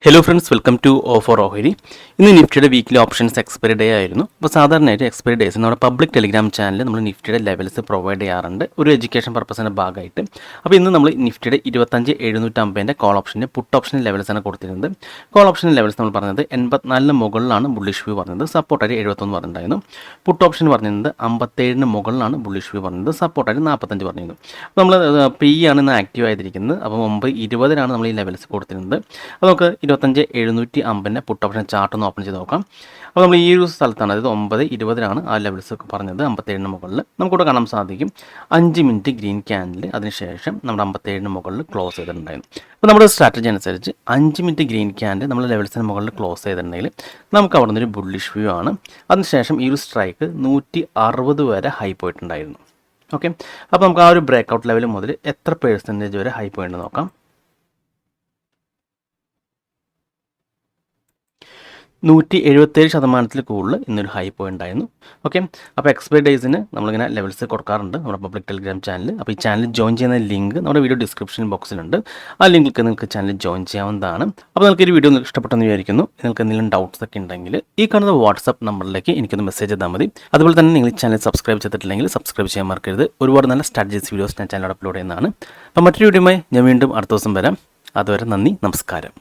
Hello friends, welcome to offer ഓഹരി. ഇന്ന് നിഫ്റ്റിയുടെ വീക്കിലി ഓപ്ഷൻസ് എക്സ്പയറി ഡേ ആയിരുന്നു. അപ്പോൾ സാധാരണയായിട്ട് എക്സ്പയറി ഡേയ്സ് നമ്മുടെ പബ്ലിക് ടെലിഗ്രാം ചാനലിൽ നമ്മൾ നിഫ്റ്റിയുടെ ലെവൽസ് പ്രൊവൈഡ് ചെയ്യാറുണ്ട് ഒരു എഡ്യൂക്കേഷൻ പർപ്പസിൻ്റെ ഭാഗമായിട്ട്. അപ്പോൾ ഇന്ന് നമ്മൾ നിഫ്റ്റിയുടെ 25,750 കോൾ ഓപ്ഷൻ്റെ പുട്ട് ഓപ്ഷൻ്റെ ലെവൽസാണ് കൊടുത്തിരുന്നത്. കോൾ ഓപ്ഷൻ ലെവൽസ് നമ്മൾ പറഞ്ഞത് 84 മുകളിലാണ് ബുള്ളിഷ് വ്യൂ പറഞ്ഞത്, സപ്പോർട്ടായിട്ട് 71 പറഞ്ഞിട്ടുണ്ടായിരുന്നു. പുട്ട് ഓപ്ഷൻ പറഞ്ഞിരുന്നത് 57 മുകളിലാണ് ബുള്ളിഷ് വ്യൂ പറഞ്ഞത്, സപ്പോർട്ടായിട്ട് 45 പറഞ്ഞിരുന്നു. അപ്പോൾ നമ്മൾ പി ആണ് ഇന്ന് ആക്റ്റീവ് ആയിരിക്കുന്നത്. അപ്പോൾ 9:20 നമ്മൾ ഈ ലെവൽസ് കൊടുത്തിരുന്നത്. അപ്പോൾ നമുക്ക് 25,750 പുട്ട് ഓപ്ഷൻ ചാർട്ട് ഒന്ന് ഓപ്പൺ ചെയ്ത് നോക്കാം. അപ്പോൾ നമ്മൾ ഈ ഒരു സ്ഥലത്താണ്, അതായത് 9:20 ആ ലെവൽസ് ഒക്കെ പറഞ്ഞത്. 57 മുകളിൽ നമുക്കിവിടെ കാണാൻ സാധിക്കും 5 മിനിറ്റ് ഗ്രീൻ ക്യാൻഡിൽ, അതിനുശേഷം നമ്മുടെ 57 മുകളിൽ ക്ലോസ് ചെയ്തിട്ടുണ്ടായിരുന്നു. അപ്പോൾ നമ്മുടെ സ്ട്രാറ്റജി അനുസരിച്ച് 5 മിനിറ്റ് ഗ്രീൻ ക്യാൻഡിൽ നമ്മൾ ലെവൽസിന് മുകളിൽ ക്ലോസ് ചെയ്തിട്ടുണ്ടെങ്കിൽ നമുക്ക് അവിടെ നിന്നൊരു ബുള്ളിഷ് വ്യൂ ആണ്. അതിനുശേഷം ഈ ഒരു സ്ട്രൈക്ക് 160 വരെ ഹൈ പോയിട്ടുണ്ടായിരുന്നു. ഓക്കെ, അപ്പോൾ നമുക്ക് ആ ഒരു ബ്രേക്ക് ഔട്ട് ലെവൽ മുതൽ എത്ര % വരെ ഹൈ പോയിന്റ് നോക്കാം. 177% കൂടുതൽ ഇന്നൊരു ഹൈ പോയിന്റ് ആയിരുന്നു. ഓക്കെ, അപ്പോൾ എക്സ്പയറി ഡേയ്സിന് നമ്മളിങ്ങനെ ലെവൽസ് കൊടുക്കാറുണ്ട് നമ്മുടെ പബ്ലിക് ടെലിഗ്രാം ചാനൽ. അപ്പോൾ ഈ ചാനൽ ജോയിൻ ചെയ്യുന്ന ലിങ്ക് നമ്മുടെ വീഡിയോ ഡിസ്ക്രിപ്ഷൻ ബോക്സിലുണ്ട്. ആ ലിങ്കിൽ നിങ്ങൾക്ക് ചാനൽ ജോയിൻ ചെയ്യാവുന്നതാണ്. അപ്പോൾ നിങ്ങൾക്ക് ഈ വീഡിയോ ഇഷ്ടപ്പെട്ടെന്ന് വിചാരിക്കുന്നു. നിങ്ങൾക്ക് എന്തെങ്കിലും ഡൗട്ട്സ് ഒക്കെ ഉണ്ടെങ്കിൽ ഈ കാണുന്ന വാട്സപ്പ് നമ്പറിലേക്ക് എനിക്കൊന്ന് മെസ്സേജ് ചെയ്താൽ മതി. അതുപോലെ തന്നെ നിങ്ങൾ ഈ ചാനൽ സബ്സ്ക്രൈബ് ചെയ്തിട്ടില്ലെങ്കിൽ സബ്സ്ക്രൈബ് ചെയ്യാൻ മറക്കരുത്. ഒരുപാട് നല്ല സ്ട്രാറ്റജീസ് വീഡിയോസ് ഞാൻ ചാനൽ അപ്ലോഡ് ചെയ്യുന്നതാണ്. അപ്പോൾ മറ്റൊരു വീഡിയോയുമായി ഞാൻ വീണ്ടും അടുത്ത ദിവസം വരാം. അതുവരെ നന്ദി, നമസ്കാരം.